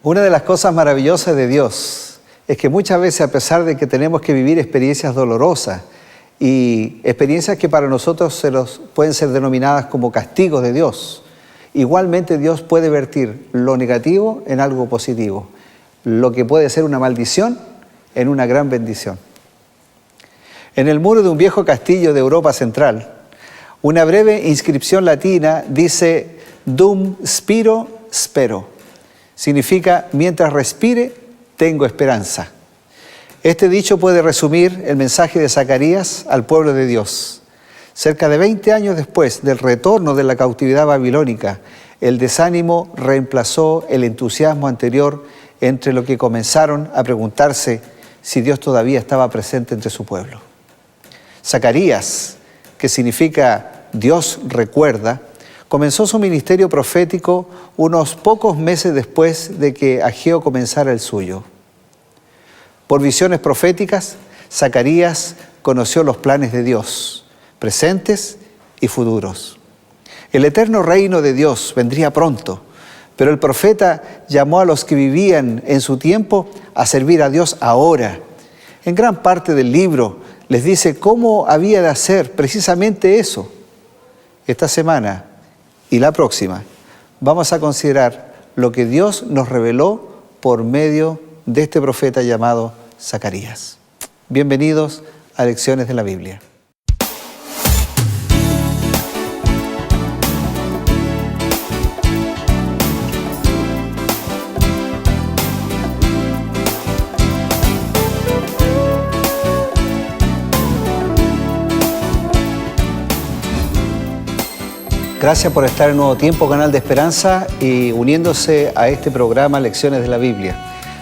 Una de las cosas maravillosas de Dios es que muchas veces, a pesar de que tenemos que vivir experiencias dolorosas y experiencias que para nosotros pueden ser denominadas como castigos de Dios, igualmente Dios puede vertir lo negativo en algo positivo, lo que puede ser una maldición en una gran bendición. En el muro de un viejo castillo de Europa Central, una breve inscripción latina dice Dum spiro spero. Significa, mientras respire, tengo esperanza. Este dicho puede resumir el mensaje de Zacarías al pueblo de Dios. Cerca de 20 años después del retorno de la cautividad babilónica, el desánimo reemplazó el entusiasmo anterior entre los que comenzaron a preguntarse si Dios todavía estaba presente entre su pueblo. Zacarías, que significa Dios recuerda, comenzó su ministerio profético unos pocos meses después de que Ageo comenzara el suyo. Por visiones proféticas, Zacarías conoció los planes de Dios, presentes y futuros. El eterno reino de Dios vendría pronto, pero el profeta llamó a los que vivían en su tiempo a servir a Dios ahora. En gran parte del libro les dice cómo había de hacer precisamente eso. Esta semana y la próxima vamos a considerar lo que Dios nos reveló por medio de este profeta llamado Zacarías. Bienvenidos a Lecciones de la Biblia. Gracias por estar en Nuevo Tiempo, Canal de Esperanza, y uniéndose a este programa Lecciones de la Biblia.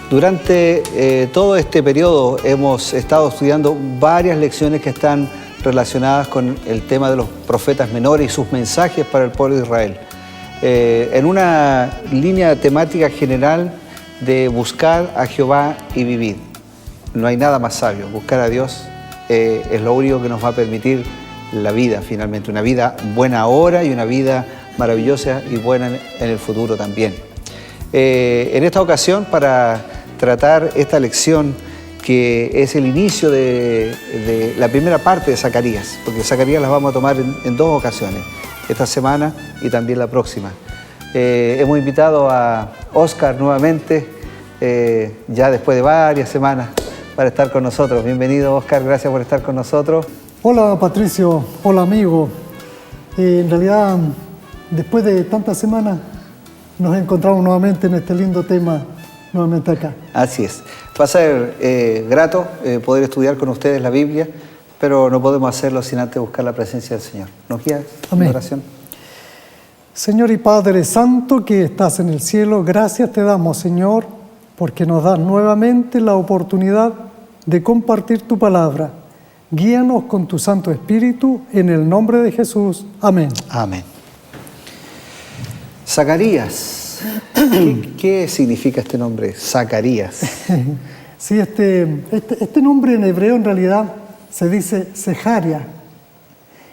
Durante todo este periodo hemos estado estudiando varias lecciones que están relacionadas con el tema de los profetas menores y sus mensajes para el pueblo de Israel. En una línea temática general de buscar a Jehová y vivir. No hay nada más sabio. Buscar a Dios es lo único que nos va a permitir la vida, finalmente, una vida buena ahora y una vida maravillosa y buena en el futuro también. En esta ocasión, para tratar esta lección, que es el inicio de la primera parte de Zacarías, porque Zacarías las vamos a tomar en dos ocasiones, esta semana y también la próxima. Hemos invitado a Oscar nuevamente, ya después de varias semanas, para estar con nosotros. Bienvenido, Oscar, gracias por estar con nosotros. Hola Patricio, hola amigo. En realidad, después de tantas semanas, nos encontramos nuevamente en este lindo tema, nuevamente acá. Así es. Va a ser grato poder estudiar con ustedes la Biblia, pero no podemos hacerlo sin antes buscar la presencia del Señor. ¿Nos guías en oración? Señor y Padre Santo que estás en el cielo, gracias te damos, Señor, porque nos das nuevamente la oportunidad de compartir tu palabra. Guíanos con tu Santo Espíritu, en el nombre de Jesús. Amén. Amén. Zacarías. ¿Qué significa este nombre, Zacarías? Sí, este nombre en hebreo en realidad se dice Sejaria.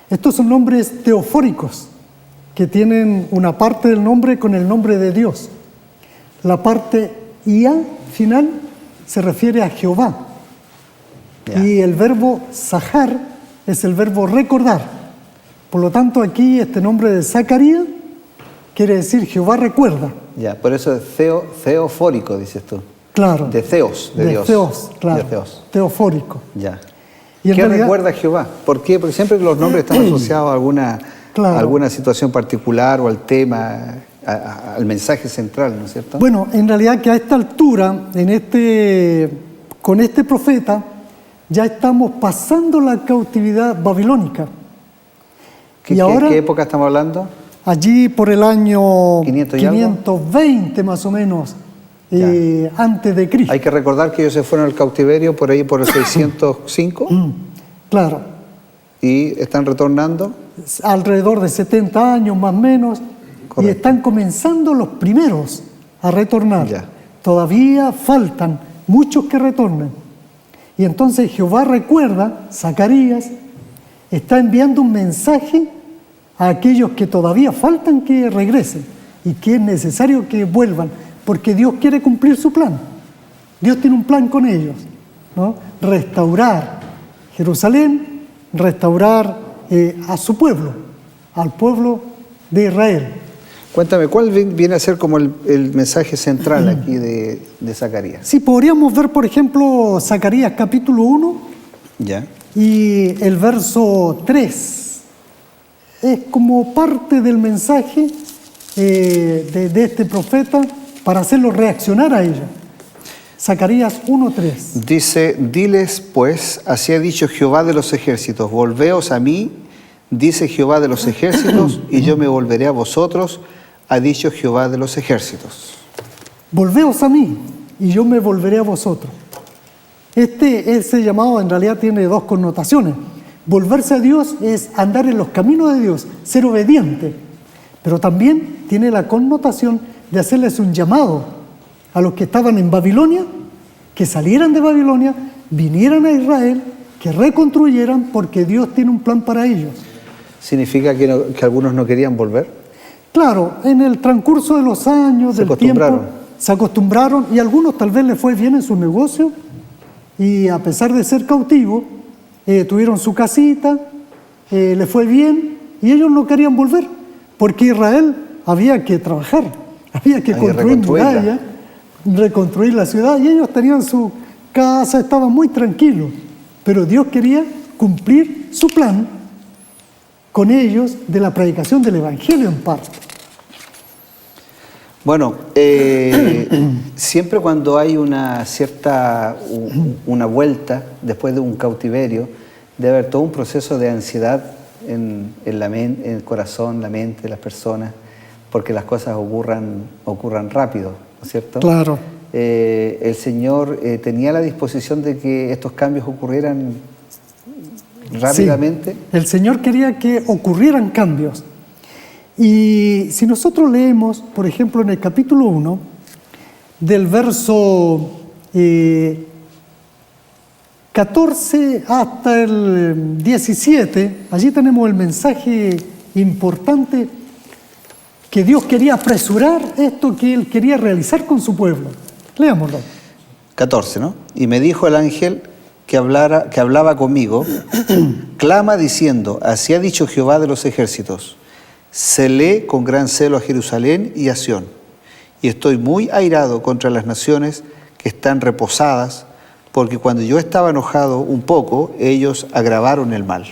Estos son nombres teofóricos que tienen una parte del nombre con el nombre de Dios. La parte Ia final se refiere a Jehová. Y el verbo Zahar es el verbo recordar. Por lo tanto, aquí este nombre de Zacarías quiere decir Jehová recuerda. Ya, por eso es teofórico, dices tú. Claro. De Theos, de Dios. Theos, claro. De Theos. Teofórico. Ya. Y en ¿Qué realidad recuerda Jehová? ¿Por qué? Porque siempre los nombres están asociados a alguna situación particular o al tema, al mensaje central, ¿no es cierto? Bueno, en realidad que a esta altura, con este profeta, ya estamos pasando la cautividad babilónica. ¿Qué época estamos hablando? Allí por el año 520 más o menos, antes de Cristo. Hay que recordar que ellos se fueron al cautiverio por ahí por el 605. Claro. Y están retornando. Alrededor de 70 años más o menos. Correcto. Y están comenzando los primeros a retornar. Ya. Todavía faltan muchos que retornen. Y entonces Jehová recuerda, Zacarías está enviando un mensaje a aquellos que todavía faltan que regresen y que es necesario que vuelvan porque Dios quiere cumplir su plan. Dios tiene un plan con ellos, ¿no? Restaurar Jerusalén, restaurar a su pueblo, al pueblo de Israel. Cuéntame, ¿cuál viene a ser como el mensaje central aquí de Zacarías? Sí, podríamos ver, por ejemplo, Zacarías capítulo 1 Ya. y el verso 3. Es como parte del mensaje de este profeta para hacerlo reaccionar a ella. Zacarías 1:3. Dice, diles pues, así ha dicho Jehová de los ejércitos, volveos a mí, dice Jehová de los ejércitos, y yo me volveré a vosotros, ha dicho Jehová de los ejércitos. Volveos a mí, y yo me volveré a vosotros. Ese llamado en realidad tiene dos connotaciones. Volverse a Dios es andar en los caminos de Dios, ser obediente, pero también tiene la connotación de hacerles un llamado a los que estaban en Babilonia, que salieran de Babilonia, vinieran a Israel, que reconstruyeran, porque Dios tiene un plan para ellos. ¿Significa que algunos no querían volver? Claro, en el transcurso de los años, del tiempo, se acostumbraron, y a algunos tal vez les fue bien en su negocio, y a pesar de ser cautivos, tuvieron su casita, les fue bien, y ellos no querían volver, porque Israel había que trabajar, había que construir murallas, reconstruir la ciudad, y ellos tenían su casa, estaban muy tranquilos, pero Dios quería cumplir su plan con ellos de la predicación del Evangelio en parte. Bueno, siempre cuando hay una vuelta después de un cautiverio, debe haber todo un proceso de ansiedad en el corazón, la mente de las personas, porque las cosas ocurran rápido, ¿no es cierto? Claro. El Señor tenía la disposición de que estos cambios ocurrieran rápidamente. Sí, el Señor quería que ocurrieran cambios. Y si nosotros leemos, por ejemplo, en el capítulo 1, del verso 14 hasta el 17, allí tenemos el mensaje importante que Dios quería apresurar esto que Él quería realizar con su pueblo. Leámoslo. 14, ¿no? Y me dijo el ángel que hablaba conmigo, clama diciendo, así ha dicho Jehová de los ejércitos, celé con gran celo a Jerusalén y a Sión, y estoy muy airado contra las naciones que están reposadas, porque cuando yo estaba enojado un poco, ellos agravaron el mal.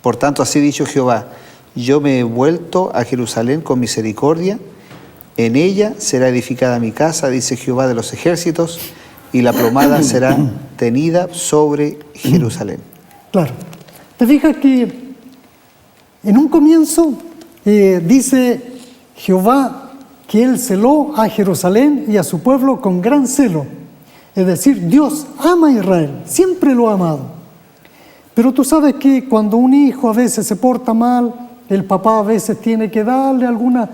Por tanto, así ha dicho Jehová, yo me he vuelto a Jerusalén con misericordia, en ella será edificada mi casa, dice Jehová de los ejércitos, y la plomada será tenida sobre Jerusalén. Claro. Te fijas que en un comienzo dice Jehová que Él celó a Jerusalén y a su pueblo con gran celo. Es decir, Dios ama a Israel, siempre lo ha amado. Pero tú sabes que cuando un hijo a veces se porta mal, el papá a veces tiene que darle alguna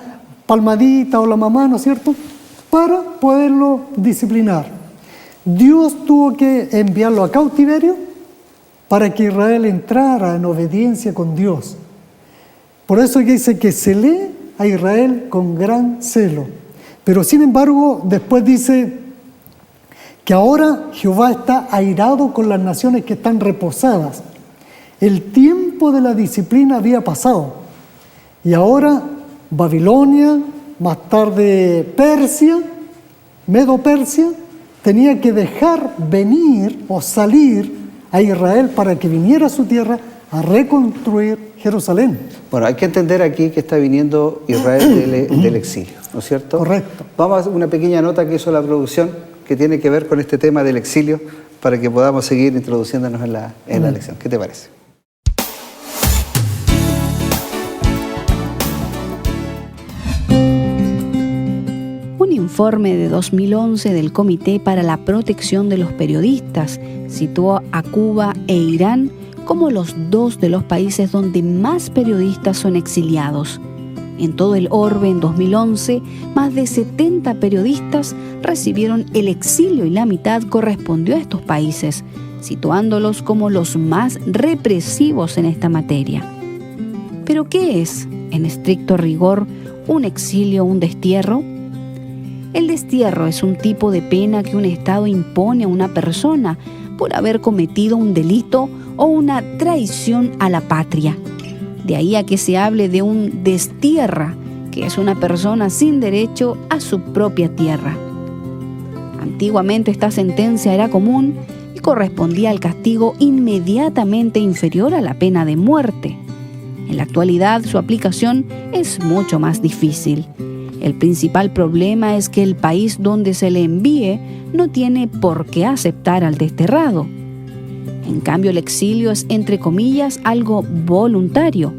palmadita o la mamá, ¿no es cierto?, para poderlo disciplinar. Dios tuvo que enviarlo a cautiverio para que Israel entrara en obediencia con Dios. Por eso que dice que celé a Israel con gran celo. Pero sin embargo, después dice que ahora Jehová está airado con las naciones que están reposadas. El tiempo de la disciplina había pasado. Y ahora Babilonia, más tarde Persia, Medo-Persia, tenía que dejar venir o salir a Israel para que viniera a su tierra a reconstruir Jerusalén. Bueno, hay que entender aquí que está viniendo Israel del exilio, ¿no es cierto? Correcto. Vamos a una pequeña nota que hizo la producción que tiene que ver con este tema del exilio para que podamos seguir introduciéndonos en la lección. ¿Qué te parece? Un informe de 2011 del Comité para la Protección de los Periodistas situó a Cuba e Irán como los dos de los países donde más periodistas son exiliados. En todo el orbe en 2011, más de 70 periodistas recibieron el exilio y la mitad correspondió a estos países, situándolos como los más represivos en esta materia. ¿Pero qué es, en estricto rigor, un exilio o un destierro? El destierro es un tipo de pena que un Estado impone a una persona por haber cometido un delito o una traición a la patria. De ahí a que se hable de un destierra, que es una persona sin derecho a su propia tierra. Antiguamente esta sentencia era común y correspondía al castigo inmediatamente inferior a la pena de muerte. En la actualidad su aplicación es mucho más difícil. El principal problema es que el país donde se le envíe no tiene por qué aceptar al desterrado. En cambio, el exilio es, entre comillas, algo voluntario.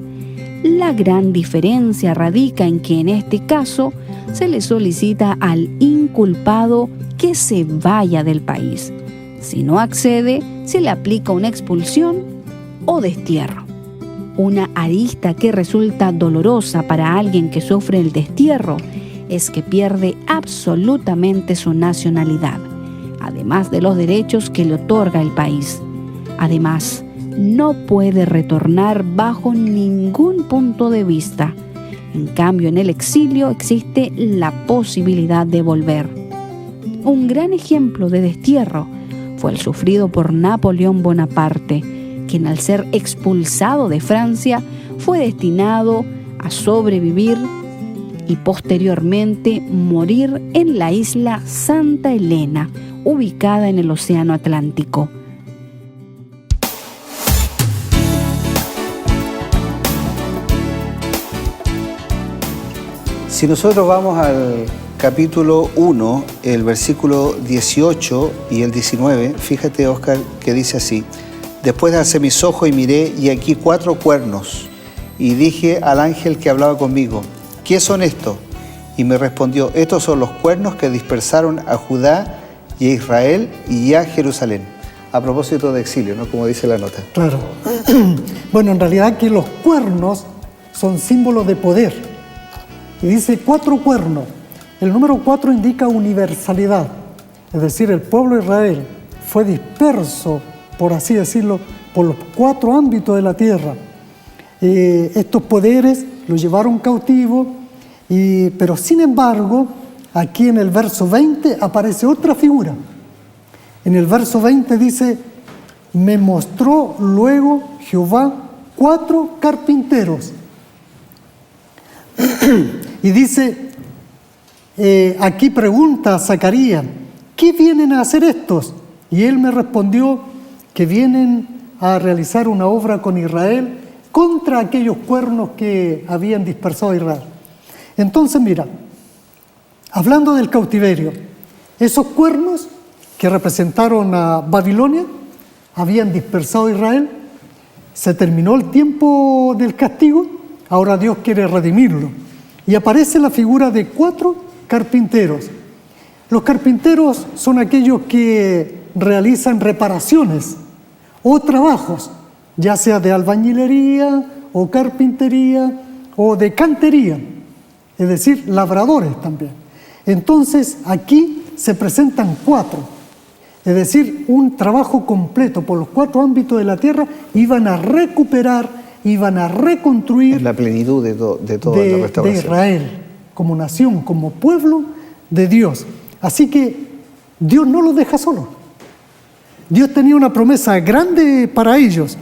La gran diferencia radica en que en este caso se le solicita al inculpado que se vaya del país. Si no accede, se le aplica una expulsión o destierro. Una arista que resulta dolorosa para alguien que sufre el destierro es que pierde absolutamente su nacionalidad, además de los derechos que le otorga el país. Además, no puede retornar bajo ningún punto de vista. En cambio, en el exilio existe la posibilidad de volver. Un gran ejemplo de destierro fue el sufrido por Napoleón Bonaparte, quien al ser expulsado de Francia fue destinado a sobrevivir y posteriormente morir en la isla Santa Elena, ubicada en el Océano Atlántico. Si nosotros vamos al capítulo 1, el versículo 18 y el 19, fíjate, Oscar, que dice así: Después alcé mis ojos y miré, y aquí 4 cuernos. Y dije al ángel que hablaba conmigo: ¿Qué son estos? Y me respondió: estos son los cuernos que dispersaron a Judá y a Israel y a Jerusalén. A propósito de exilio, ¿no? Como dice la nota. Claro. Bueno, en realidad aquí los cuernos son símbolos de poder. Y dice 4 cuernos. El número 4 indica universalidad. Es decir, el pueblo de Israel fue disperso, por así decirlo, por los 4 ámbitos de la tierra. Estos poderes los llevaron cautivos, pero sin embargo, aquí en el verso 20 aparece otra figura. En el verso 20 dice: me mostró luego Jehová 4 carpinteros. Y dice, aquí pregunta a Zacarías: ¿qué vienen a hacer estos? Y él me respondió que vienen a realizar una obra con Israel contra aquellos cuernos que habían dispersado a Israel. Entonces, mira, hablando del cautiverio, esos cuernos que representaron a Babilonia habían dispersado a Israel. Se terminó el tiempo del castigo, ahora Dios quiere redimirlo. Y aparece la figura de 4 carpinteros. Los carpinteros son aquellos que realizan reparaciones o trabajos, ya sea de albañilería o carpintería o de cantería, es decir, labradores también. Entonces aquí se presentan 4, es decir, un trabajo completo por los 4 ámbitos de la tierra. Iban a recuperar, iban a reconstruir la plenitud de toda la restauración de Israel como nación, como pueblo de Dios. Así que Dios no los deja solos. Dios tenía una promesa grande para ellos.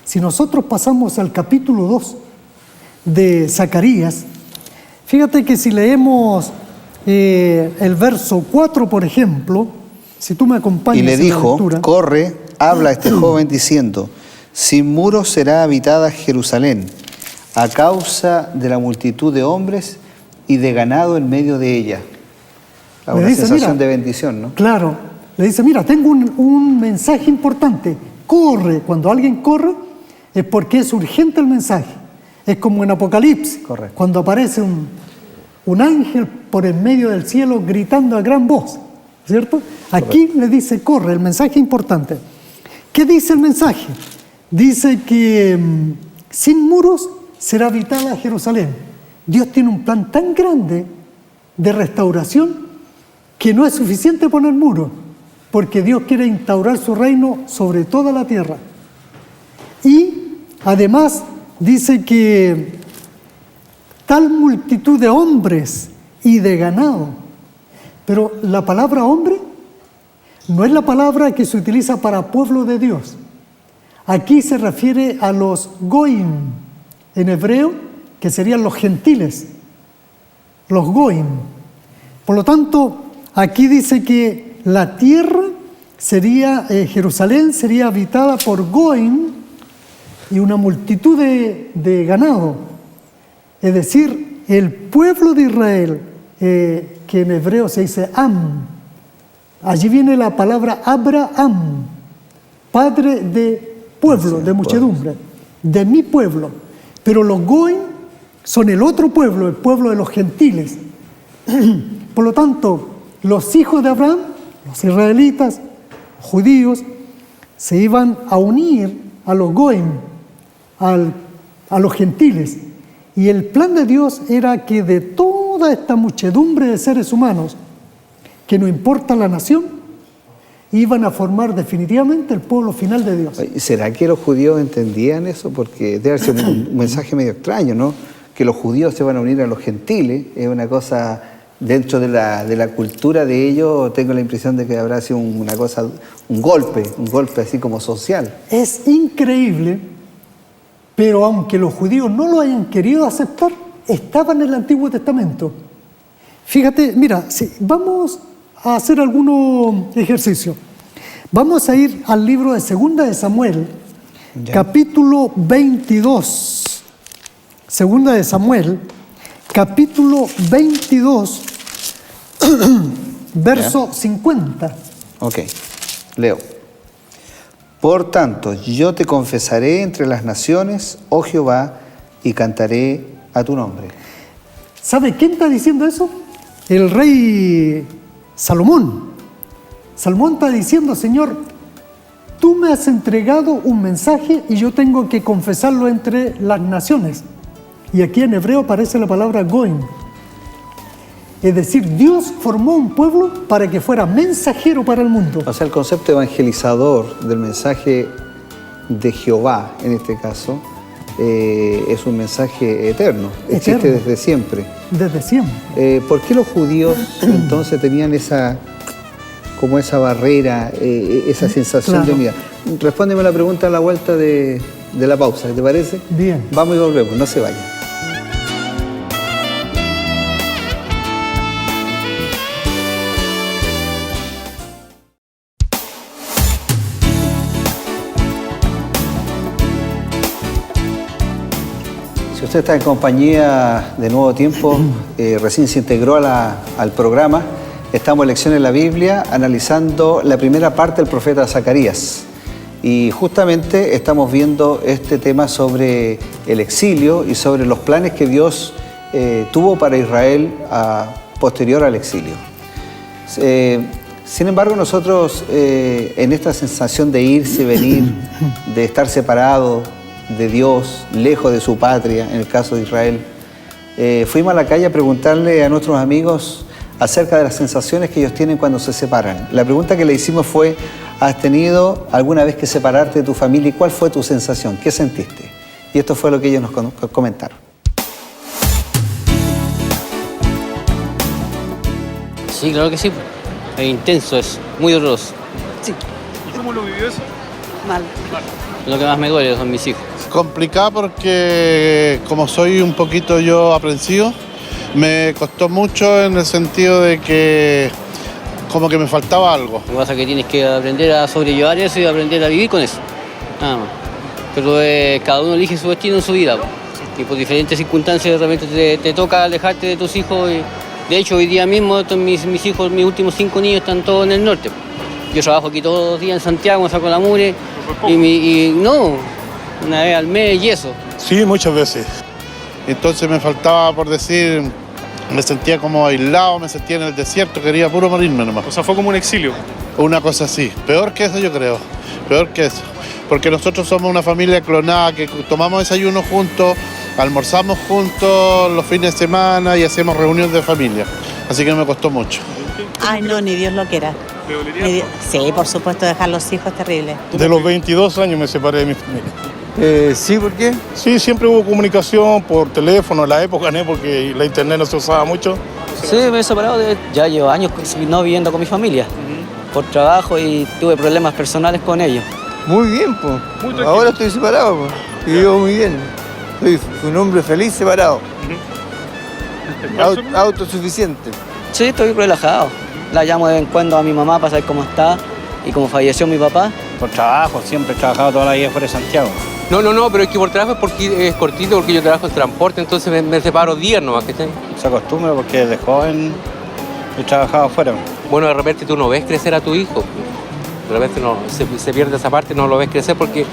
Si nosotros pasamos al capítulo 2 de Zacarías, fíjate que si leemos el verso 4, por ejemplo, si tú me acompañas. Y le en la dijo: lectura, corre, habla a este joven diciendo: sin muros será habitada Jerusalén, a causa de la multitud de hombres y de ganado en medio de ella. Una sensación de bendición, ¿no? Claro. Le dice: mira, tengo un mensaje importante. Corre. Cuando alguien corre es porque es urgente el mensaje. Es como en Apocalipsis. Correcto. Cuando aparece un ángel por en medio del cielo gritando a gran voz, ¿cierto? Aquí le dice: corre, el mensaje importante. ¿Qué dice el mensaje? Dice que sin muros será habitada Jerusalén. Dios tiene un plan tan grande de restauración que no es suficiente poner muros, porque Dios quiere instaurar su reino sobre toda la tierra. Y además dice que tal multitud de hombres y de ganado Pero la palabra hombre no es la palabra que se utiliza para pueblo de Dios. Aquí se refiere a los goim en hebreo, que serían los gentiles, los goim. Por lo tanto, aquí dice que la tierra sería, Jerusalén sería habitada por goim y una multitud de ganado. Es decir, el pueblo de Israel, que en hebreo se dice Am. Allí viene la palabra Abraham, padre de pueblo, de muchedumbre, de mi pueblo. Pero los goim son el otro pueblo, el pueblo de los gentiles. Por lo tanto, los hijos de Abraham, los israelitas, los judíos, se iban a unir a los goim, a los gentiles. Y el plan de Dios era que de toda esta muchedumbre de seres humanos, que no importa la nación, iban a formar definitivamente el pueblo final de Dios. ¿Será que los judíos entendían eso? Porque debe ser un mensaje medio extraño, ¿no? Que los judíos se van a unir a los gentiles, es una cosa dentro de la cultura de ellos, tengo la impresión de que habrá sido una cosa, un golpe así como social. Es increíble, pero aunque los judíos no lo hayan querido aceptar, estaba en el Antiguo Testamento. Fíjate, mira, vamos a hacer algunos ejercicios. Vamos a ir al libro de Segunda de Samuel, capítulo 22. Segunda de Samuel, capítulo 22, verso 50. Ok, leo. Por tanto, yo te confesaré entre las naciones, oh Jehová, y cantaré a tu nombre. ¿Sabe quién está diciendo eso? El rey Salomón. Salomón está diciendo, Señor, tú me has entregado un mensaje y yo tengo que confesarlo entre las naciones. Y aquí en hebreo aparece la palabra goim. Es decir, Dios formó un pueblo para que fuera mensajero para el mundo. O sea, el concepto evangelizador del mensaje de Jehová, en este caso, es un mensaje eterno. Existe desde siempre. Desde siempre. ¿Por qué los judíos entonces tenían esa barrera, esa sensación de unidad? Respóndeme la pregunta a la vuelta de la pausa, ¿te parece? Bien. Vamos y volvemos, no se vayan. Si usted está en compañía de Nuevo Tiempo, recién se integró al programa, estamos en Lecciones en la Biblia analizando la primera parte del profeta Zacarías. Y justamente estamos viendo este tema sobre el exilio y sobre los planes que Dios tuvo para Israel posterior al exilio. Sin embargo, nosotros en esta sensación de irse y venir, de estar separado de Dios, lejos de su patria, en el caso de Israel, fuimos a la calle a preguntarle a nuestros amigos acerca de las sensaciones que ellos tienen cuando se separan. La pregunta que le hicimos fue, ¿has tenido alguna vez que separarte de tu familia y cuál fue tu sensación? ¿Qué sentiste? Y esto fue lo que ellos nos comentaron. Sí, claro que sí. Es intenso, es muy doloroso. Sí. ¿Y cómo lo vivió eso? Mal. Lo que más me duele son mis hijos. Complicado porque como soy un poquito yo aprensivo, me costó mucho en el sentido de que como que me faltaba algo. Lo que pasa es que tienes que aprender a sobrellevar eso y aprender a vivir con eso. Nada más. Pero cada uno elige su destino en su vida. Y por diferentes circunstancias de repente te toca alejarte de tus hijos. De hecho, hoy día mismo mis hijos, mis últimos 5 niños están todos en el norte. Yo trabajo aquí todos los días en Santiago, me saco la mugre y no, una vez al mes y eso. Sí, muchas veces. Entonces me faltaba, por decir, me sentía como aislado, me sentía en el desierto, quería puro morirme nomás. O sea, fue como un exilio. Una cosa así. Peor que eso yo creo, peor que eso. Porque nosotros somos una familia clonada que tomamos desayuno juntos, almorzamos juntos los fines de semana y hacemos reuniones de familia. Así que no me costó mucho. Ay, no, ni Dios lo quiera. ¿Te dolería? Sí, por supuesto, dejar los hijos es terrible. De los 22 años me separé de mi familia. Sí, ¿por qué? Sí, siempre hubo comunicación por teléfono en la época, ¿no? Porque la internet no se usaba mucho. Sí, me he separado, ya llevo años no viviendo con mi familia, por trabajo y tuve problemas personales con ellos. Muy bien, pues. Ahora estoy separado, pues. Y vivo muy bien. Soy un hombre feliz separado. Autosuficiente. Sí, estoy relajado. La llamo de vez en cuando a mi mamá para saber cómo está y cómo falleció mi papá. Por trabajo, siempre he trabajado toda la vida fuera de Santiago. No, pero es que por trabajo es cortito porque yo trabajo en transporte, entonces me separo días nomás, ¿cachai? Se acostumbra porque desde joven he trabajado afuera. Bueno, de repente tú no ves crecer a tu hijo. De repente se pierde esa parte, no lo ves crecer porque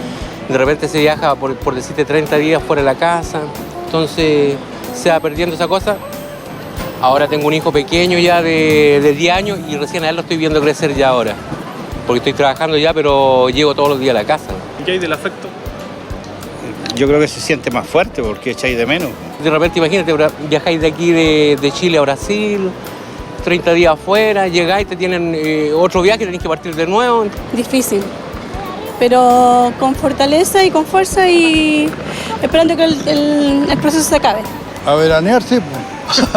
de repente se viaja por decirte 30 días fuera de la casa. Entonces se va perdiendo esa cosa. Ahora tengo un hijo pequeño ya de 10 años y recién a él lo estoy viendo crecer ya ahora. Porque estoy trabajando ya, pero llego todos los días a la casa. ¿Y qué hay del afecto? Yo creo que se siente más fuerte porque echáis de menos. De repente, imagínate, viajáis de aquí de Chile a Brasil, 30 días afuera, llegáis, te tienen otro viaje, tenéis que partir de nuevo. Difícil, pero con fortaleza y con fuerza y esperando que el proceso se acabe. A veranear, sí, pues.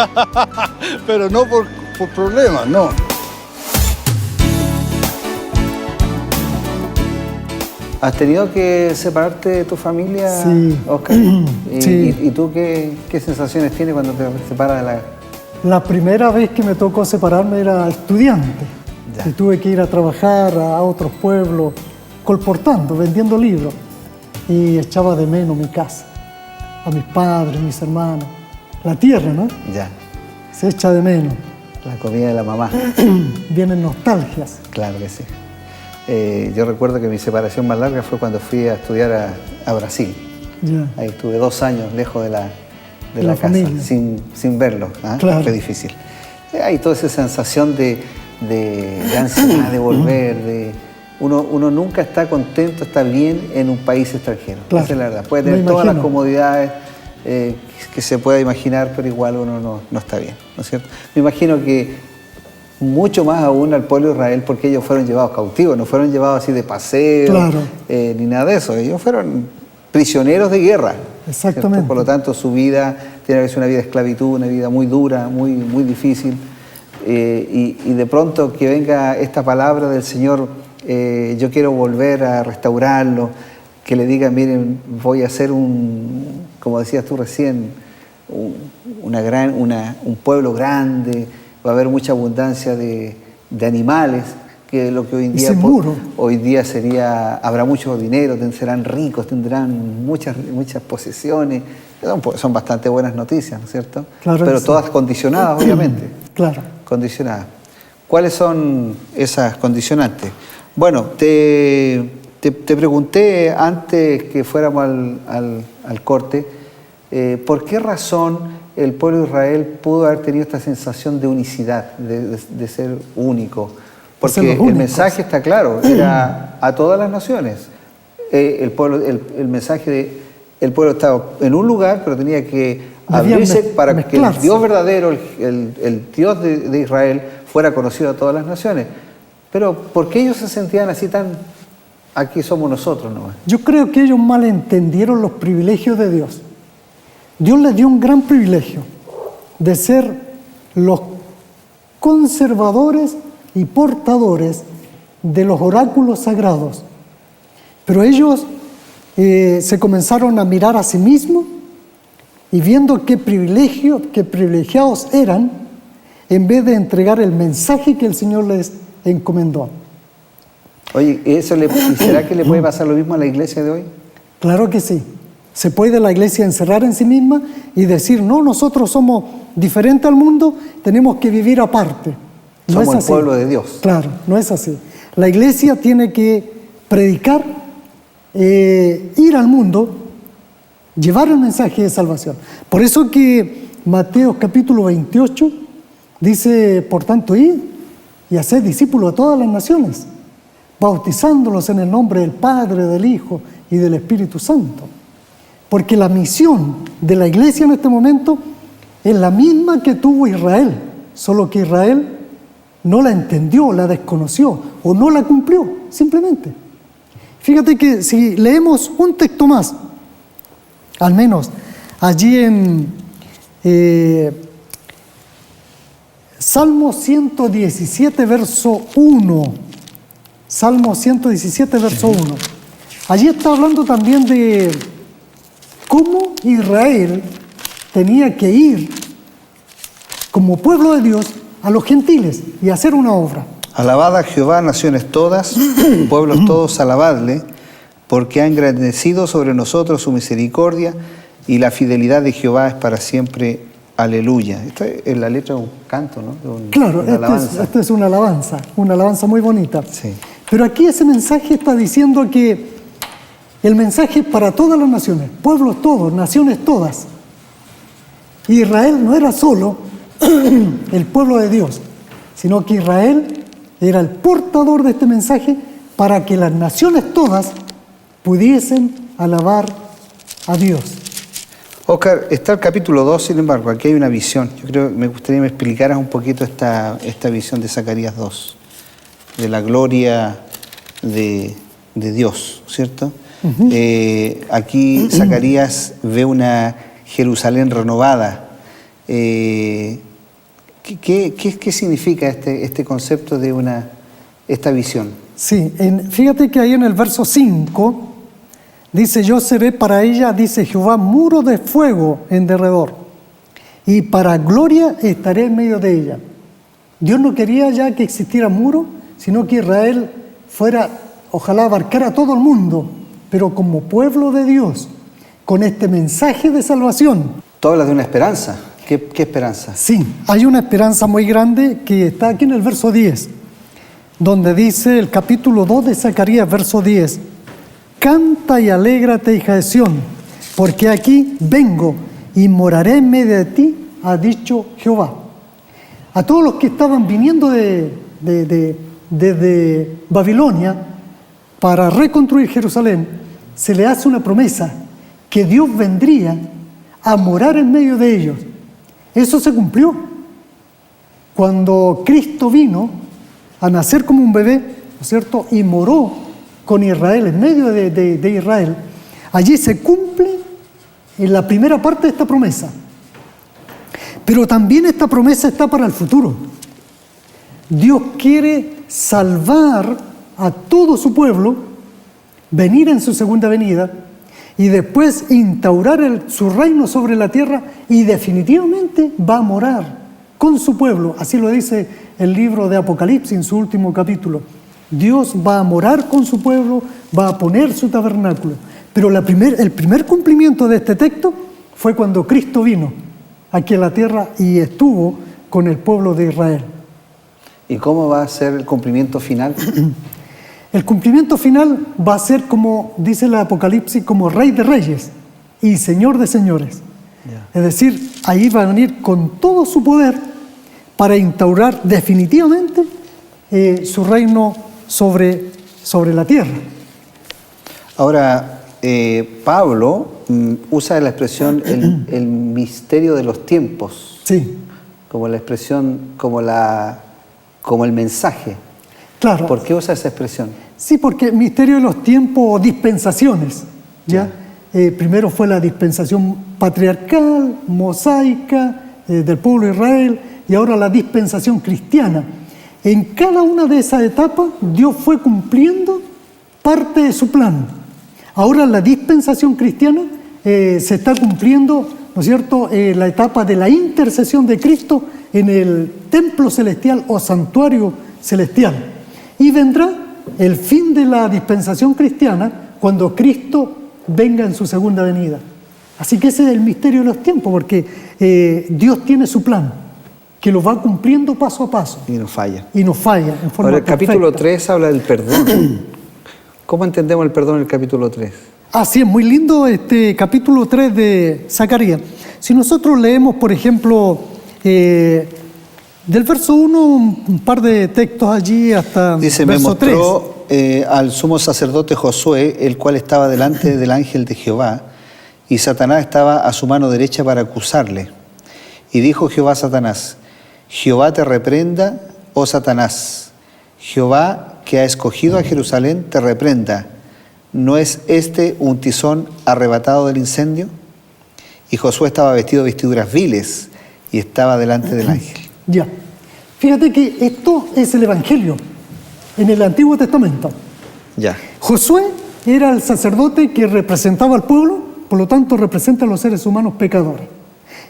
Pero no por problemas, no. ¿Has tenido que separarte de tu familia, Sí. Oscar? Sí. ¿Y tú qué sensaciones tienes cuando te separas de la...? La primera vez que me tocó separarme era estudiante. Ya. Y tuve que ir a trabajar a otros pueblos, colportando, vendiendo libros. Y echaba de menos mi casa, a mis padres, mis hermanos. La tierra, ¿no? Ya, Se echa de menos. la comida de la mamá. Vienen nostalgias. Claro que sí. Yo recuerdo que mi separación más larga fue cuando fui a estudiar a Brasil. Ya. Ahí estuve 2 años lejos de la casa, familia. sin verlo. ¿Ah? Claro. Qué difícil. Hay toda esa sensación de ansiedad de volver, uno nunca está contento, está bien en un país extranjero. Claro. Esa es la verdad. Puede tener todas las comodidades que se pueda imaginar, pero igual uno no está bien, ¿no es cierto? Me imagino que mucho más aún al pueblo de Israel, porque ellos fueron llevados cautivos, no fueron llevados así de paseo, Claro. Ni nada de eso. Ellos fueron prisioneros de guerra. Exactamente. ¿cierto? Por lo tanto, su vida tiene que ser una vida de esclavitud, una vida muy dura, muy difícil. Y de pronto que venga esta palabra del Señor, yo quiero volver a restaurarlo, que le diga, miren, voy a hacer como decías tú recién, un pueblo grande, va a haber mucha abundancia de animales, que lo que hoy día habrá mucho dinero, serán ricos, tendrán muchas posesiones. Son bastante buenas noticias, ¿no es cierto? Claro, pero sí. todas condicionadas, obviamente. Claro. Condicionadas. ¿Cuáles son esas condicionantes? Bueno, te pregunté antes que fuéramos al corte, ¿por qué razón el pueblo de Israel pudo haber tenido esta sensación de unicidad, de ser único? Porque el mensaje está claro, era a todas las naciones. El mensaje el pueblo estaba en un lugar, pero tenía que abrirse para que el Dios verdadero, el Dios de Israel, fuera conocido a todas las naciones. Pero ¿por qué ellos se sentían así tan... Aquí somos nosotros nomás? Yo creo que ellos malentendieron los privilegios de Dios. Dios les dio un gran privilegio de ser los conservadores y portadores de los oráculos sagrados. Pero ellos se comenzaron a mirar a sí mismos y viendo qué privilegiados eran, en vez de entregar el mensaje que el Señor les encomendó. Oye, ¿será que le puede pasar lo mismo a la iglesia de hoy? Claro que sí. Se puede la iglesia encerrar en sí misma y decir, no, nosotros somos diferentes al mundo, tenemos que vivir aparte. No Somos es así. El pueblo de Dios. Claro, no es así. La iglesia tiene que predicar, ir al mundo, llevar el mensaje de salvación. Por eso que Mateo capítulo 28 dice, por tanto, id y haced discípulos a todas las naciones, bautizándolos en el nombre del Padre, del Hijo y del Espíritu Santo. Porque la misión de la iglesia en este momento es la misma que tuvo Israel, solo que Israel no la entendió, la desconoció o no la cumplió, simplemente. Fíjate que si leemos un texto más, al menos allí en Salmo 117, verso 1. Salmo 117, verso 1. Allí está hablando también de cómo Israel tenía que ir como pueblo de Dios a los gentiles y hacer una obra. Alabad a Jehová, naciones todas, pueblos todos, alabadle, porque ha engrandecido sobre nosotros su misericordia y la fidelidad de Jehová es para siempre. Aleluya. Esta es la letra de un canto, ¿no? Claro, esto es una alabanza muy bonita. Sí. Pero aquí ese mensaje está diciendo que el mensaje es para todas las naciones, pueblos todos, naciones todas. Israel no era solo el pueblo de Dios, sino que Israel era el portador de este mensaje para que las naciones todas pudiesen alabar a Dios. Oscar, está el capítulo 2, sin embargo, aquí hay una visión. Yo creo que me gustaría que me explicaras un poquito esta visión de Zacarías 2, de la gloria de Dios, ¿cierto? Aquí Zacarías ve una Jerusalén renovada. ¿Qué significa este concepto de esta visión? Sí, fíjate que ahí en el verso 5 dice, yo seré para ella, dice Jehová, muro de fuego en derredor, y para gloria estaré en medio de ella. Dios no quería ya que existiera muro, sino que Israel fuera, ojalá abarcara a todo el mundo, pero como pueblo de Dios, con este mensaje de salvación. Tú hablas de una esperanza. ¿Qué esperanza? Sí, hay una esperanza muy grande que está aquí en el verso 10, donde dice el capítulo 2 de Zacarías, verso 10, canta y alégrate, hija de Sión, porque aquí vengo y moraré en medio de ti, ha dicho Jehová. A todos los que estaban viniendo desde Babilonia para reconstruir Jerusalén, se le hace una promesa que Dios vendría a morar en medio de ellos. Eso se cumplió. Cuando Cristo vino a nacer como un bebé, ¿no es cierto?, y moró con Israel, en medio de Israel, allí se cumple en la primera parte de esta promesa. Pero también esta promesa está para el futuro. Dios quiere salvar a todo su pueblo, venir en su segunda venida y después instaurar su reino sobre la tierra, y definitivamente va a morar con su pueblo. Así lo dice el libro de Apocalipsis en su último capítulo. Dios va a morar con su pueblo, va a poner su tabernáculo. Pero el primer cumplimiento de este texto fue cuando Cristo vino aquí a la tierra y estuvo con el pueblo de Israel. ¿Y cómo va a ser el cumplimiento final? El cumplimiento final va a ser, como dice el Apocalipsis, como Rey de Reyes y Señor de Señores. Yeah. Es decir, ahí va a venir con todo su poder para instaurar definitivamente su reino sobre la tierra. Ahora, Pablo usa la expresión el misterio de los tiempos. Sí. Como la expresión, como el mensaje. Claro. ¿Por qué usa esa expresión? Sí, porque misterio de los tiempos o dispensaciones, ¿ya? Primero fue la dispensación patriarcal, mosaica, del pueblo de Israel, y ahora la dispensación cristiana. En cada una de esas etapas, Dios fue cumpliendo parte de su plan. Ahora la dispensación cristiana se está cumpliendo, ¿no es cierto?, la etapa de la intercesión de Cristo en el templo celestial o santuario celestial. Y vendrá el fin de la dispensación cristiana cuando Cristo venga en su segunda venida. Así que ese es el misterio de los tiempos, porque Dios tiene su plan, que lo va cumpliendo paso a paso. Y no falla. Y no falla en forma Ahora, el perfecta. capítulo 3 habla del perdón. ¿Cómo entendemos el perdón en el capítulo 3? Así es, muy lindo este capítulo 3 de Zacarías. Si nosotros leemos, por ejemplo, del verso 1, un par de textos allí hasta dice, verso 3. Me mostró al sumo sacerdote Josué, el cual estaba delante del ángel de Jehová, y Satanás estaba a su mano derecha para acusarle. Y dijo Jehová a Satanás, Jehová te reprenda, oh Satanás. Jehová, que ha escogido a Jerusalén, te reprenda. ¿No es este un tizón arrebatado del incendio? Y Josué estaba vestido de vestiduras viles y estaba delante del ángel. Ya. Fíjate que esto es el Evangelio en el Antiguo Testamento. Ya. Josué era el sacerdote que representaba al pueblo, por lo tanto representa a los seres humanos pecadores.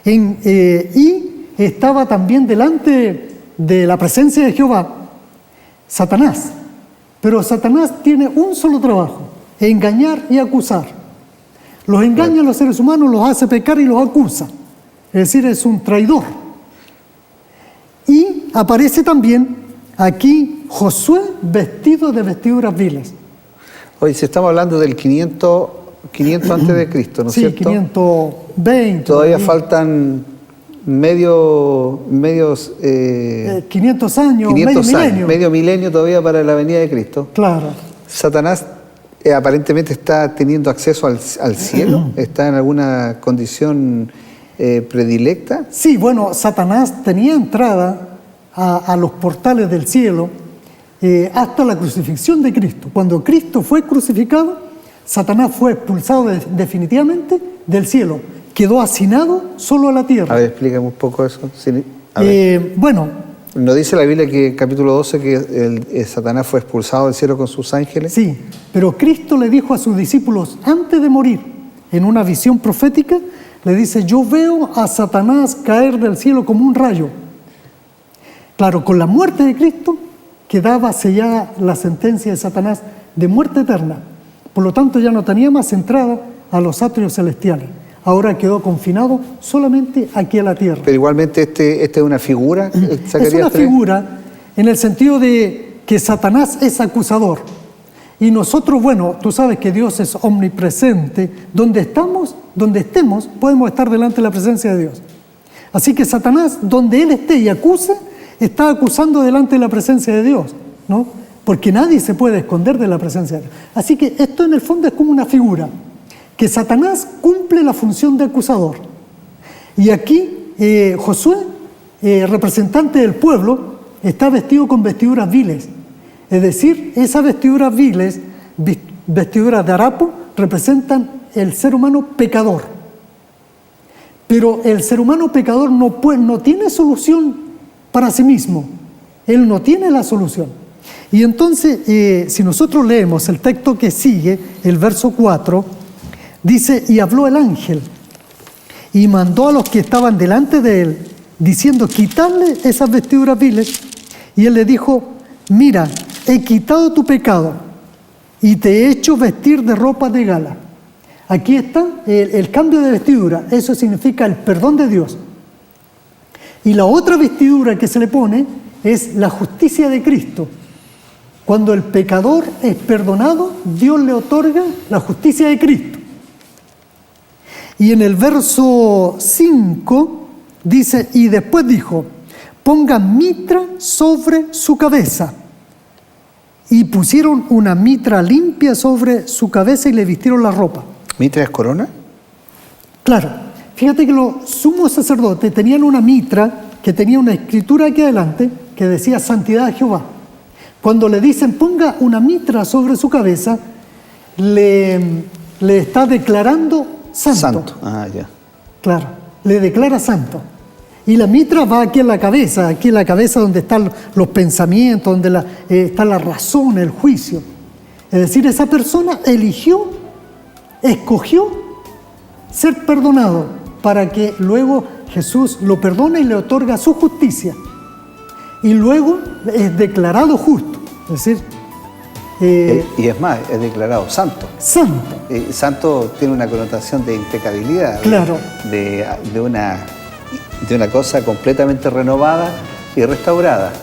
Y estaba también delante de la presencia de Jehová Satanás. Pero Satanás tiene un solo trabajo: engañar y acusar. Los engaña a los seres humanos, los hace pecar y los acusa. Es decir, es un traidor. Y aparece también aquí Josué vestido de vestiduras viles. Hoy si estamos hablando del 500 antes de Cristo, ¿no es cierto? Sí, 520. Todavía faltan 500 años, 500 medio años, milenio. medio milenio todavía para la venida de Cristo. Claro. Satanás aparentemente está teniendo acceso al cielo, está en alguna condición predilecta. Sí, bueno, Satanás tenía entrada a los portales del cielo hasta la crucifixión de Cristo. Cuando Cristo fue crucificado, Satanás fue expulsado definitivamente del cielo. Quedó hacinado solo a la tierra. A ver, explícame un poco eso. Sí, bueno. ¿No dice la Biblia que capítulo 12 que Satanás fue expulsado del cielo con sus ángeles? Sí, pero Cristo le dijo a sus discípulos antes de morir, en una visión profética, le dice: yo veo a Satanás caer del cielo como un rayo. Claro, con la muerte de Cristo quedaba sellada la sentencia de Satanás de muerte eterna. Por lo tanto, ya no tenía más entrada a los atrios celestiales. Ahora quedó confinado solamente aquí a la tierra. Pero igualmente esta es una figura. Es una figura en el sentido de que Satanás es acusador. Y nosotros, bueno, tú sabes que Dios es omnipresente. Donde estemos, podemos estar delante de la presencia de Dios. Así que Satanás, donde él esté y acuse, está acusando delante de la presencia de Dios, ¿no? Porque nadie se puede esconder de la presencia de Dios. Así que esto en el fondo es como una figura, que Satanás cumple la función de acusador. Y aquí Josué, representante del pueblo, está vestido con vestiduras viles. Es decir, esas vestiduras viles, vestiduras de harapo, representan el ser humano pecador. Pero el ser humano pecador no tiene solución para sí mismo. Él no tiene la solución. Y entonces, si nosotros leemos el texto que sigue, el verso 4, dice: y habló el ángel, y mandó a los que estaban delante de él, diciendo: quitadle esas vestiduras viles. Y él le dijo: mira, he quitado tu pecado, y te he hecho vestir de ropa de gala. Aquí está el cambio de vestidura. Eso significa el perdón de Dios. Y la otra vestidura que se le pone es la justicia de Cristo. Cuando el pecador es perdonado, Dios le otorga la justicia de Cristo. Y en el verso 5 dice: y después dijo: pongan mitra sobre su cabeza. Y pusieron una mitra limpia sobre su cabeza y le vistieron la ropa. ¿Mitra es corona? Claro. Fíjate que los sumos sacerdotes tenían una mitra que tenía una escritura aquí adelante que decía santidad a Jehová. Cuando le dicen ponga una mitra sobre su cabeza, le está declarando santo. Santo, ya. Claro, le declara santo. Y la mitra va aquí en la cabeza donde están los pensamientos, donde está la razón, el juicio. Es decir, esa persona escogió ser perdonado para que luego Jesús lo perdone y le otorga su justicia. Y luego es declarado justo. Es decir, y es más, es declarado santo. Santo. Santo tiene una connotación de impecabilidad. Claro. De una cosa completamente renovada y restaurada.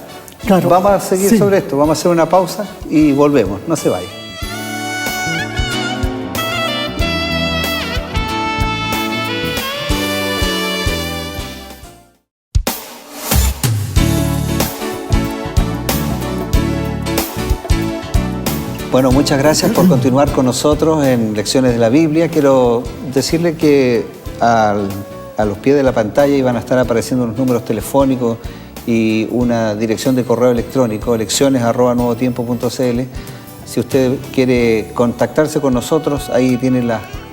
Claro. Vamos a seguir sobre esto, vamos a hacer una pausa y volvemos. No se vayan. Bueno, muchas gracias por continuar con nosotros en Lecciones de la Biblia. Quiero decirle que a los pies de la pantalla iban a estar apareciendo unos números telefónicos y una dirección de correo electrónico, lecciones@nuevotiempo.cl. Si usted quiere contactarse con nosotros, ahí tiene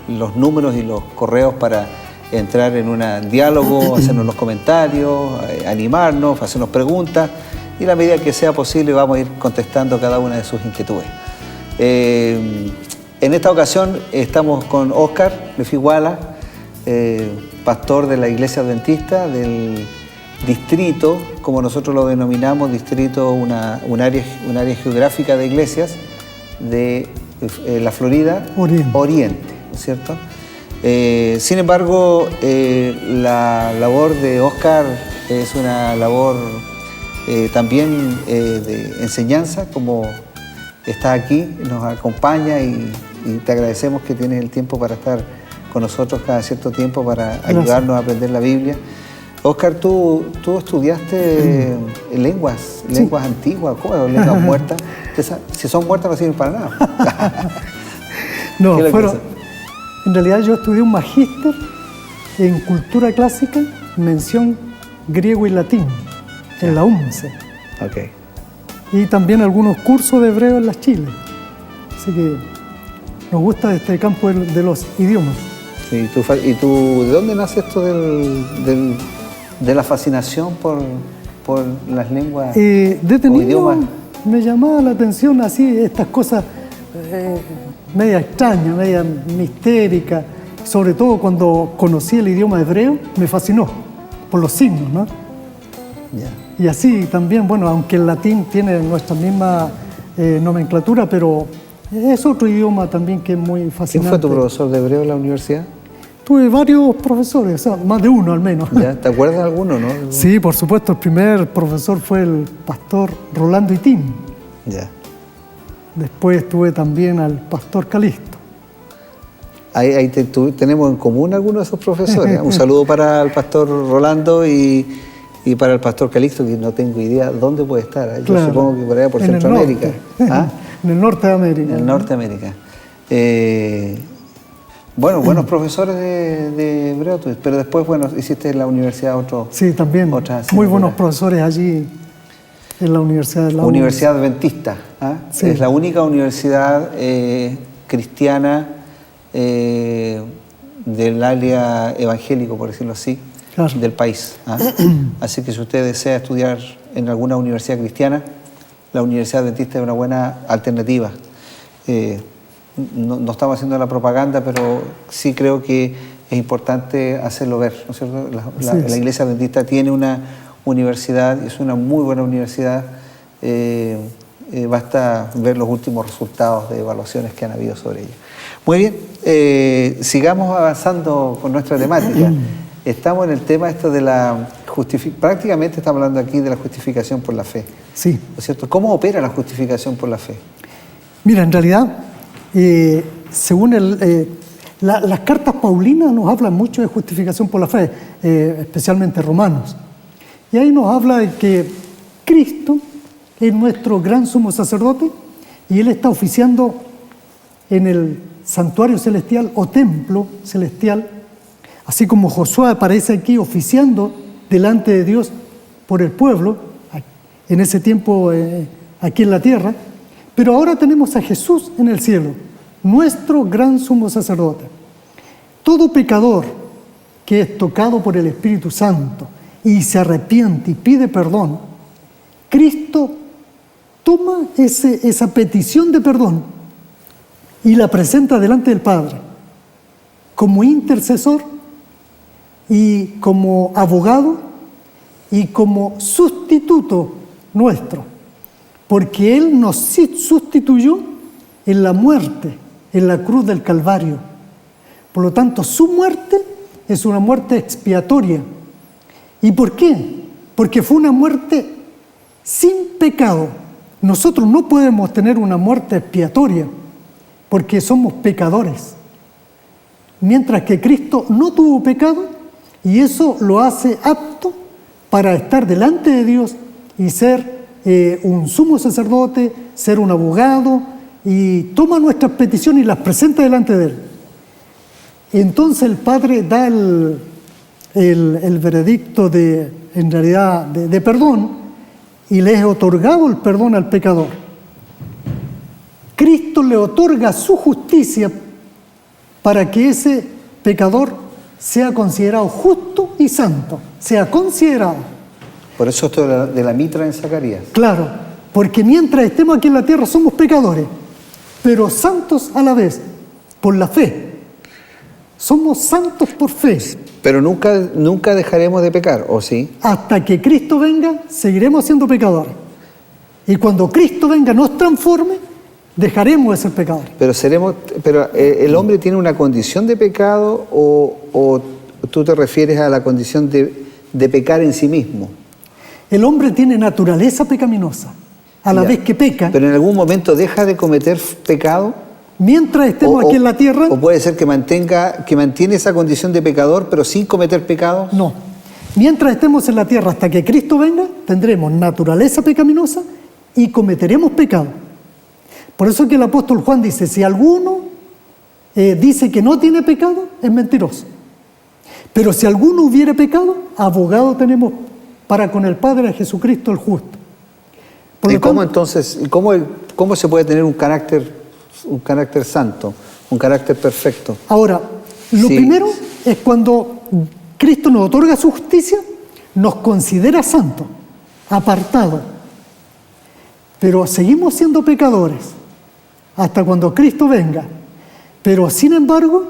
los números y los correos para entrar en un diálogo, hacernos los comentarios, animarnos, hacernos preguntas, y a la medida que sea posible vamos a ir contestando cada una de sus inquietudes. En esta ocasión estamos con Óscar Lefiguala, pastor de la Iglesia Adventista del distrito, como nosotros lo denominamos, distrito, un área geográfica de iglesias de la Florida Oriente, ¿no es cierto? Sin embargo, la labor de Óscar es una labor también de enseñanza, como está aquí, nos acompaña y te agradecemos que tienes el tiempo para estar con nosotros cada cierto tiempo para ayudarnos a aprender la Biblia. Óscar, tú estudiaste lenguas antiguas, ¿cómo? Lenguas muertas. Si son muertas no sirven para nada. No, en realidad yo estudié un magíster en cultura clásica, mención griego y latín, en la UNCE. Okay. Y también algunos cursos de hebreo en las Chile. Así que nos gusta este campo de los idiomas. Sí, ¿y tú de dónde nace esto de la fascinación por las lenguas desde o niño idiomas? Me llamaba la atención así estas cosas media extrañas, media mistéricas. Sobre todo cuando conocí el idioma hebreo, me fascinó por los signos, ¿no? Yeah. Y así también, bueno, aunque el latín tiene nuestra misma nomenclatura, pero es otro idioma también que es muy fascinante. ¿Quién fue tu profesor de hebreo en la universidad? Tuve varios profesores, o sea, más de uno al menos. ¿Ya? ¿Te acuerdas de alguno, no? Sí, por supuesto. El primer profesor fue el pastor Rolando Itín. Ya. Después tuve también al pastor Calixto. Ahí tenemos en común algunos de esos profesores. Un saludo para el pastor Rolando y para el pastor Calixto, que no tengo idea dónde puede estar. Yo claro, supongo que por allá por Centroamérica. ¿Ah? En el norte de América. En el norte de América. Bueno, buenos profesores de hebreo, pero después, bueno, hiciste en la universidad Sí, también. Muy buenos profesores allí en la Universidad de la Universidad Adventista. ¿Ah? Sí. Es la única universidad cristiana del área evangélico, por decirlo así, claro, del país. ¿Ah? Así que si usted desea estudiar en alguna universidad cristiana, la Universidad Adventista es una buena alternativa. No estamos haciendo la propaganda, pero sí creo que es importante hacerlo ver, ¿no es cierto? La Iglesia Adventista tiene una universidad, es una muy buena universidad. Basta ver los últimos resultados de evaluaciones que han habido sobre ella. Muy bien, sigamos avanzando con nuestra temática. Estamos en el tema esto de la justificación, prácticamente estamos hablando aquí de la justificación por la fe. Sí. ¿No es cierto? ¿Cómo opera la justificación por la fe? Mira, en realidad, según las cartas paulinas nos hablan mucho de justificación por la fe, especialmente Romanos. Y ahí nos habla de que Cristo es nuestro gran sumo sacerdote y Él está oficiando en el santuario celestial o templo celestial, así como Josué aparece aquí oficiando delante de Dios por el pueblo, en ese tiempo aquí en la tierra, pero ahora tenemos a Jesús en el cielo, nuestro gran sumo sacerdote. Todo pecador que es tocado por el Espíritu Santo y se arrepiente y pide perdón, Cristo toma esa petición de perdón y la presenta delante del Padre como intercesor y como abogado y como sustituto nuestro, porque Él nos sustituyó en la muerte, en la cruz del Calvario. Por lo tanto, su muerte es una muerte expiatoria. ¿Y por qué? Porque fue una muerte sin pecado. Nosotros no podemos tener una muerte expiatoria porque somos pecadores. Mientras que Cristo no tuvo pecado y eso lo hace apto para estar delante de Dios y ser un sumo sacerdote, ser un abogado, y toma nuestras peticiones y las presenta delante de Él. Entonces el Padre da el veredicto en realidad de perdón y le es otorgado el perdón al pecador. Cristo le otorga su justicia para que ese pecador sea considerado justo y santo. Sea considerado. Por eso esto de la mitra en Zacarías. Claro, porque mientras estemos aquí en la tierra somos pecadores, pero santos a la vez, por la fe. Somos santos por fe. Pero nunca dejaremos de pecar, ¿o sí? Hasta que Cristo venga, seguiremos siendo pecadores. Y cuando Cristo venga, nos transforme, dejaremos de ser pecadores. Pero ¿el hombre tiene una condición de pecado o tú te refieres a la condición de pecar en sí mismo? El hombre tiene naturaleza pecaminosa, a la vez que peca. ¿Pero en algún momento deja de cometer pecado? Mientras estemos aquí en la tierra... ¿O puede ser que mantiene esa condición de pecador, pero sin cometer pecado? No. Mientras estemos en la tierra, hasta que Cristo venga, tendremos naturaleza pecaminosa y cometeremos pecado. Por eso que el apóstol Juan dice, si alguno dice que no tiene pecado, es mentiroso. Pero si alguno hubiere pecado, abogado tenemos para con el Padre, a Jesucristo el justo. ¿Y cómo entonces, cómo se puede tener un carácter santo, un carácter perfecto? Ahora, lo primero es cuando Cristo nos otorga su justicia, nos considera santos, apartados. Pero seguimos siendo pecadores hasta cuando Cristo venga. Pero sin embargo,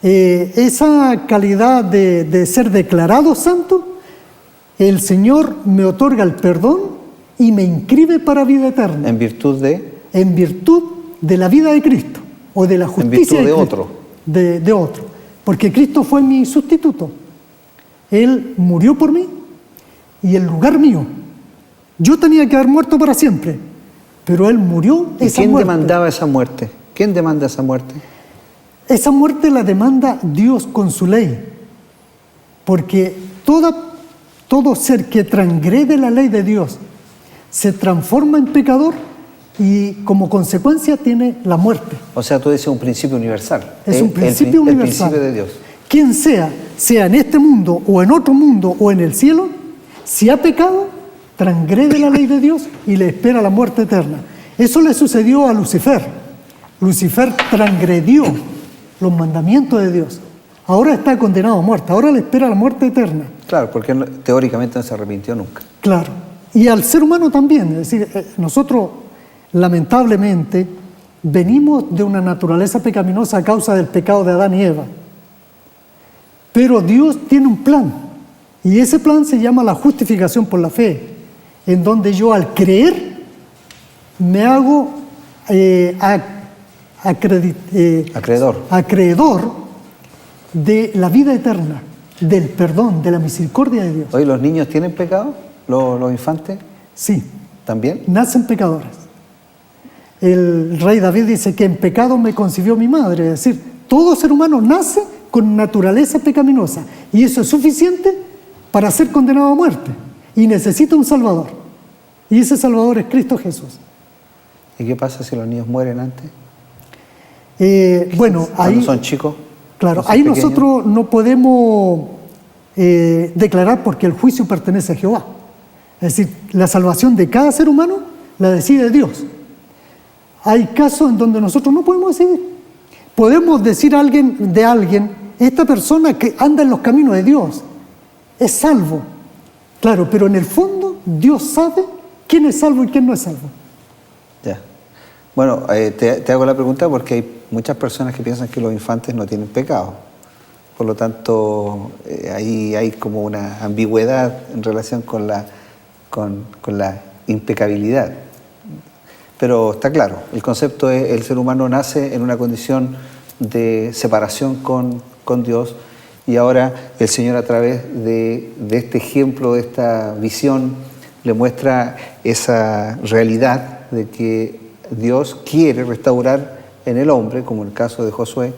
esa calidad de ser declarado santo, el Señor me otorga el perdón y me inscribe para vida eterna. ¿En virtud de? En virtud de la vida de Cristo o de la justicia de Cristo, otro. De otro. Porque Cristo fue mi sustituto. Él murió por mí y en lugar mío. Yo tenía que haber muerto para siempre, pero Él murió esa muerte. ¿Y quién demandaba esa muerte? ¿Quién demanda esa muerte? Esa muerte la demanda Dios con su ley. Porque todo ser que transgrede la ley de Dios se transforma en pecador y como consecuencia tiene la muerte. O sea, tú dices un principio universal. Es un principio universal. El principio de Dios. Quien sea en este mundo o en otro mundo o en el cielo, si ha pecado, transgrede la ley de Dios y le espera la muerte eterna. Eso le sucedió a Lucifer. Lucifer transgredió los mandamientos de Dios. Ahora está condenado a muerte, ahora le espera la muerte eterna. Claro, porque teóricamente no se arrepintió nunca. Claro. Y al ser humano también. Es decir, nosotros lamentablemente venimos de una naturaleza pecaminosa a causa del pecado de Adán y Eva. Pero Dios tiene un plan. Y ese plan se llama la justificación por la fe. En donde yo al creer me hago acreedor de la vida eterna, del perdón, de la misericordia de Dios. ¿Hoy los niños tienen pecado? ¿Los infantes? Sí. ¿También? Nacen pecadores. El rey David dice que en pecado me concibió mi madre. Es decir, todo ser humano nace con naturaleza pecaminosa. Y eso es suficiente para ser condenado a muerte. Y necesita un Salvador. Y ese Salvador es Cristo Jesús. ¿Y qué pasa si los niños mueren antes? Bueno, ¿Cuando son chicos? Claro, ahí pequeños. Nosotros no podemos declarar porque el juicio pertenece a Jehová. Es decir, la salvación de cada ser humano la decide Dios. Hay casos en donde nosotros no podemos decidir. Podemos decir a alguien, esta persona que anda en los caminos de Dios es salvo. Claro, pero en el fondo Dios sabe quién es salvo y quién no es salvo. Ya. Bueno, te hago la pregunta porque hay muchas personas que piensan que los infantes no tienen pecado. Por lo tanto, ahí hay como una ambigüedad en relación con la impecabilidad. Pero está claro, el concepto es el ser humano nace en una condición de separación con Dios y ahora el Señor a través de este ejemplo, de esta visión, le muestra esa realidad de que Dios quiere restaurar en el hombre, como en el caso de Josué,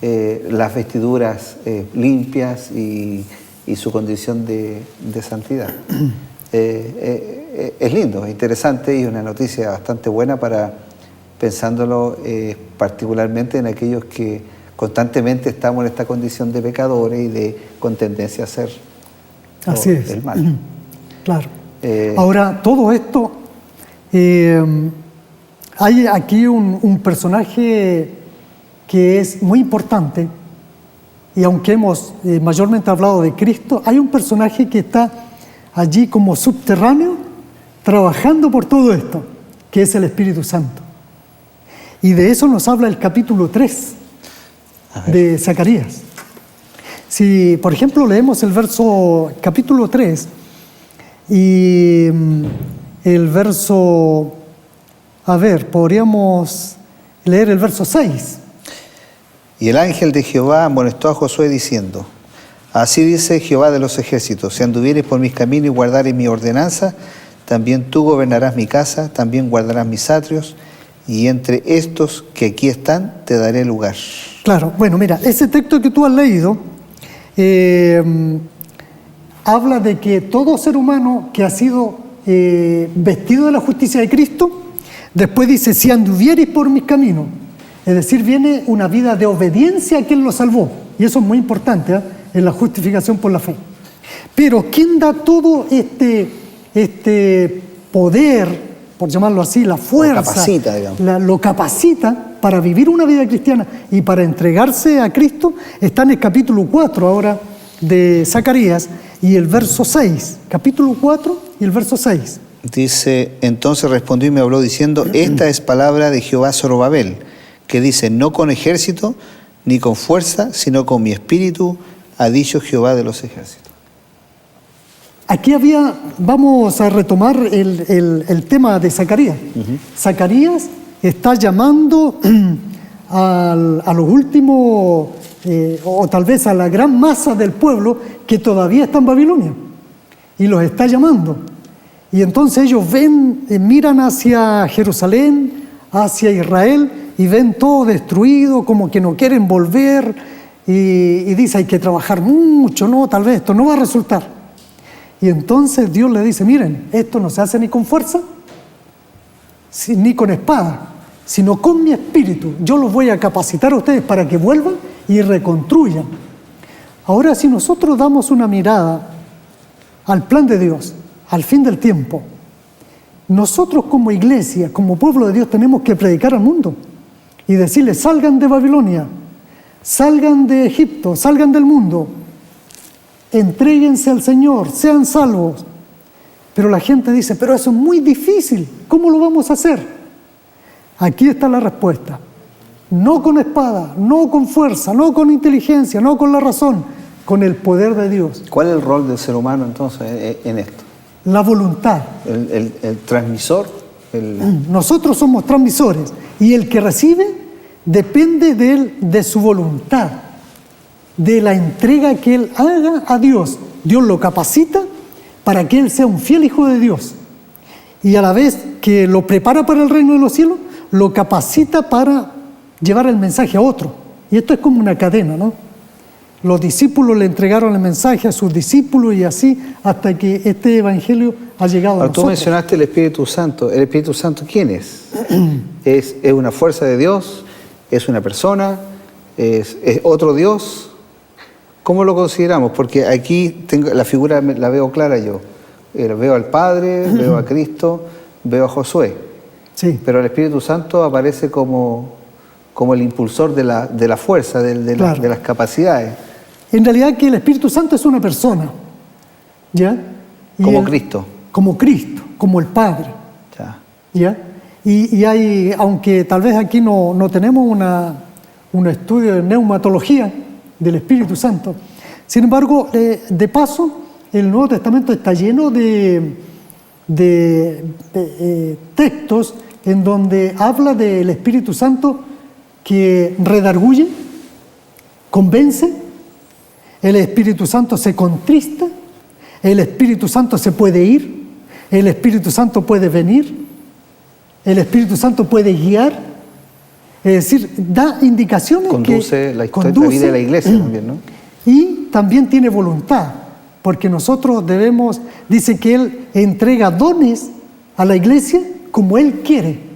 las vestiduras limpias y su condición de santidad. Es lindo, es interesante y una noticia bastante buena para pensándolo particularmente en aquellos que constantemente estamos en esta condición de pecadores y con tendencia a hacer el mal. Claro. Ahora, todo esto, hay aquí un personaje que es muy importante y aunque hemos mayormente hablado de Cristo, hay un personaje que está allí como subterráneo, trabajando por todo esto, que es el Espíritu Santo. Y de eso nos habla el capítulo 3 de Zacarías. Si, por ejemplo, leemos el capítulo 3 y el verso, podríamos leer el verso 6. Y el ángel de Jehová amonestó a Josué diciendo: así dice Jehová de los ejércitos, si anduvieres por mis caminos y guardares mi ordenanza, también tú gobernarás mi casa, también guardarás mis atrios, y entre estos que aquí están te daré lugar. Claro, bueno, mira, ese texto que tú has leído habla de que todo ser humano que ha sido vestido de la justicia de Cristo, después dice, si anduvieres por mis caminos, es decir, viene una vida de obediencia a quien lo salvó, y eso es muy importante en la justificación por la fe. Pero ¿quién da todo este poder, por llamarlo así, la fuerza, lo capacita, digamos, lo capacita para vivir una vida cristiana y para entregarse a Cristo? Está en el capítulo 4 ahora de Zacarías y el verso 6, capítulo 4 y el verso 6. Dice, entonces respondió y me habló diciendo, esta es palabra de Jehová a Zorobabel, que dice, no con ejército ni con fuerza, sino con mi espíritu, ha dicho Jehová de los ejércitos. Aquí vamos a retomar el tema de Zacarías. Zacarías está llamando a los últimos, o tal vez a la gran masa del pueblo que todavía está en Babilonia, y los está llamando. Y entonces ellos miran hacia Jerusalén, hacia Israel, y ven todo destruido, como que no quieren volver, y dice, hay que trabajar mucho, no, tal vez esto no va a resultar. Y entonces Dios le dice, miren, esto no se hace ni con fuerza, ni con espada, sino con mi espíritu. Yo los voy a capacitar a ustedes para que vuelvan y reconstruyan. Ahora, si nosotros damos una mirada al plan de Dios, al fin del tiempo, nosotros como iglesia, como pueblo de Dios, tenemos que predicar al mundo y decirles, salgan de Babilonia, salgan de Egipto, salgan del mundo, entréguense al Señor, sean salvos. Pero la gente dice, pero eso es muy difícil, ¿cómo lo vamos a hacer? Aquí está la respuesta. No con espada, no con fuerza, no con inteligencia, no con la razón, con el poder de Dios. ¿Cuál es el rol del ser humano entonces en esto? La voluntad. El transmisor. Nosotros somos transmisores y el que recibe depende de su voluntad, de la entrega que él haga a Dios. Dios lo capacita para que él sea un fiel hijo de Dios, y a la vez que lo prepara para el reino de los cielos, lo capacita para llevar el mensaje a otro. Y esto es como una cadena, ¿no? Los discípulos le entregaron el mensaje a sus discípulos y así hasta que este evangelio ha llegado a nosotros. Tú mencionaste el Espíritu Santo. ¿El Espíritu Santo quién es? ¿Es una fuerza de Dios? ¿Es una persona? ¿Es otro Dios? ¿Cómo lo consideramos? Porque aquí la figura la veo clara yo. Veo al Padre, veo a Cristo, veo a Josué. Sí. Pero el Espíritu Santo aparece como el impulsor de la fuerza, de las capacidades. En realidad que el Espíritu Santo es una persona, ¿ya? Como Cristo. Como Cristo, como el Padre. ¿Ya? Y hay, aunque tal vez aquí no tenemos un estudio de neumatología del Espíritu Santo, sin embargo, de paso, el Nuevo Testamento está lleno de textos en donde habla del Espíritu Santo que redarguye, convence, el Espíritu Santo se contrista, el Espíritu Santo se puede ir, el Espíritu Santo puede venir, el Espíritu Santo puede guiar, es decir, da indicaciones conduce la vida de la iglesia también, ¿no? Y también tiene voluntad, porque nosotros dice que Él entrega dones a la iglesia como Él quiere.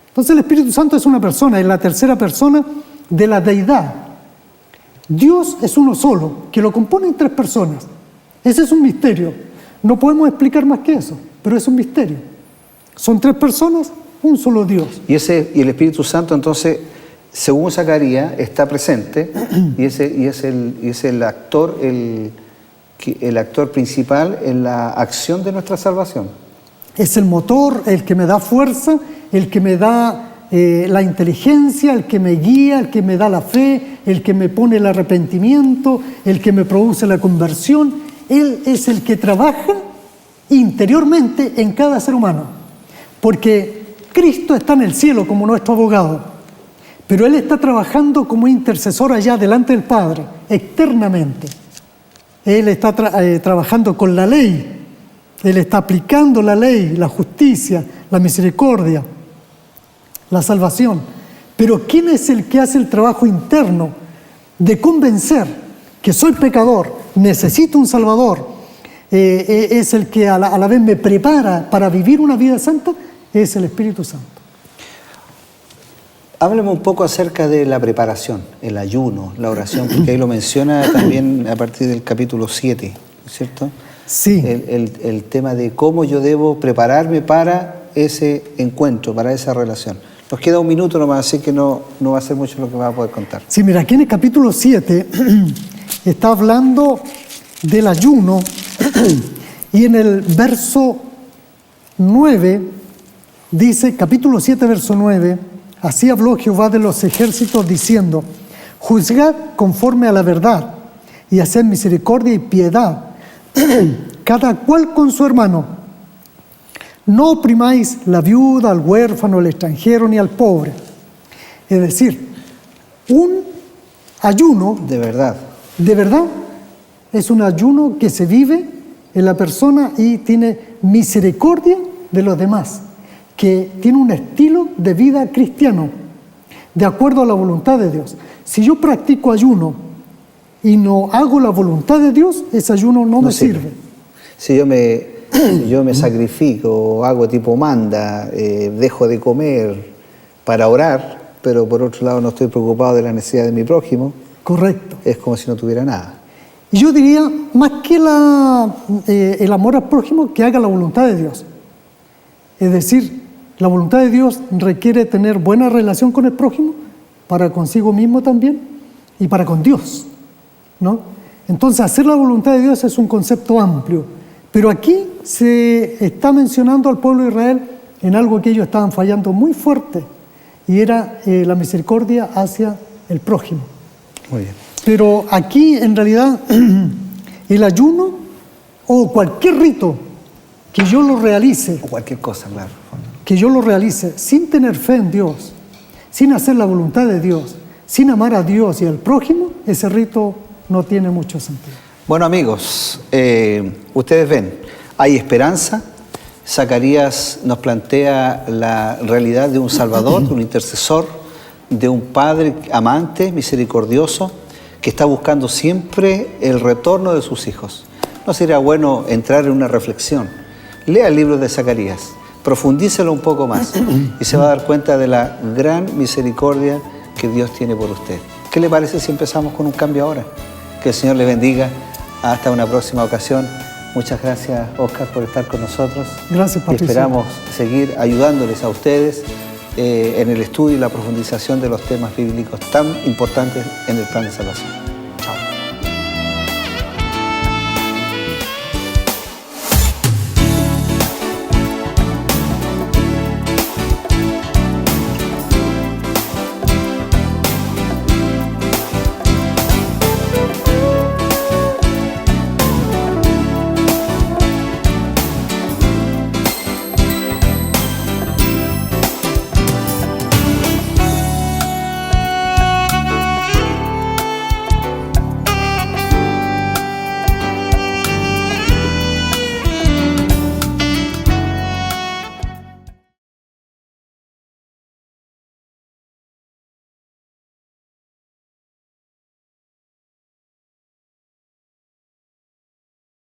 Entonces el Espíritu Santo es una persona, es la tercera persona de la deidad. Dios es uno solo, que lo componen tres personas. Ese es un misterio. No podemos explicar más que eso, pero es un misterio. Son tres personas, un solo Dios. Y el Espíritu Santo entonces según Zacarías, está presente y es el actor principal en la acción de nuestra salvación. Es el motor, el que me da fuerza, el que me da la inteligencia, el que me guía, el que me da la fe, el que me pone el arrepentimiento, el que me produce la conversión. Él es el que trabaja interiormente en cada ser humano, porque Cristo está en el cielo como nuestro abogado, pero Él está trabajando como intercesor allá delante del Padre, externamente. Él está trabajando con la ley, Él está aplicando la ley, la justicia, la misericordia, la salvación. Pero ¿quién es el que hace el trabajo interno de convencer que soy pecador, necesito un Salvador? Es el que a la vez me prepara para vivir una vida santa, es el Espíritu Santo. Háblame un poco acerca de la preparación, el ayuno, la oración, porque ahí lo menciona también a partir del capítulo 7, ¿cierto? Sí. El tema de cómo yo debo prepararme para ese encuentro, para esa relación. Nos queda un minuto nomás, así que no va a ser mucho lo que vas a poder contar. Sí, mira, aquí en el capítulo 7 está hablando del ayuno y en el verso 9 dice, capítulo 7, verso 9, así habló Jehová de los ejércitos diciendo, juzgad conforme a la verdad y haced misericordia y piedad, cada cual con su hermano. No oprimáis la viuda, al huérfano, al extranjero, ni al pobre. Es decir, un ayuno de verdad es un ayuno que se vive en la persona y tiene misericordia de los demás, que tiene un estilo de vida cristiano, de acuerdo a la voluntad de Dios. Si yo practico ayuno y no hago la voluntad de Dios, ese ayuno no me sirve. Si yo me sacrifico, hago tipo manda, dejo de comer para orar, pero por otro lado no estoy preocupado de la necesidad de mi prójimo. Correcto. Es como si no tuviera nada. Y yo diría, más que el amor al prójimo, que haga la voluntad de Dios. Es decir, la voluntad de Dios requiere tener buena relación con el prójimo, para consigo mismo también, y para con Dios, ¿no? Entonces, hacer la voluntad de Dios es un concepto amplio. Pero aquí se está mencionando al pueblo de Israel en algo que ellos estaban fallando muy fuerte, y era la misericordia hacia el prójimo. Muy bien. Pero aquí, en realidad, el ayuno o cualquier rito que yo lo realice, o cualquier cosa, claro, que yo lo realice sin tener fe en Dios, sin hacer la voluntad de Dios, sin amar a Dios y al prójimo, ese rito no tiene mucho sentido. Bueno, amigos, ustedes ven, hay esperanza. Zacarías nos plantea la realidad de un Salvador, de un intercesor, de un Padre amante, misericordioso, que está buscando siempre el retorno de sus hijos. ¿No sería bueno entrar en una reflexión? Lea el libro de Zacarías, profundícelo un poco más y se va a dar cuenta de la gran misericordia que Dios tiene por usted. ¿Qué le parece si empezamos con un cambio ahora? Que el Señor le bendiga. Hasta una próxima ocasión. Muchas gracias, Oscar, por estar con nosotros. Gracias, Patricio. Y esperamos seguir ayudándoles a ustedes en el estudio y la profundización de los temas bíblicos tan importantes en el plan de salvación.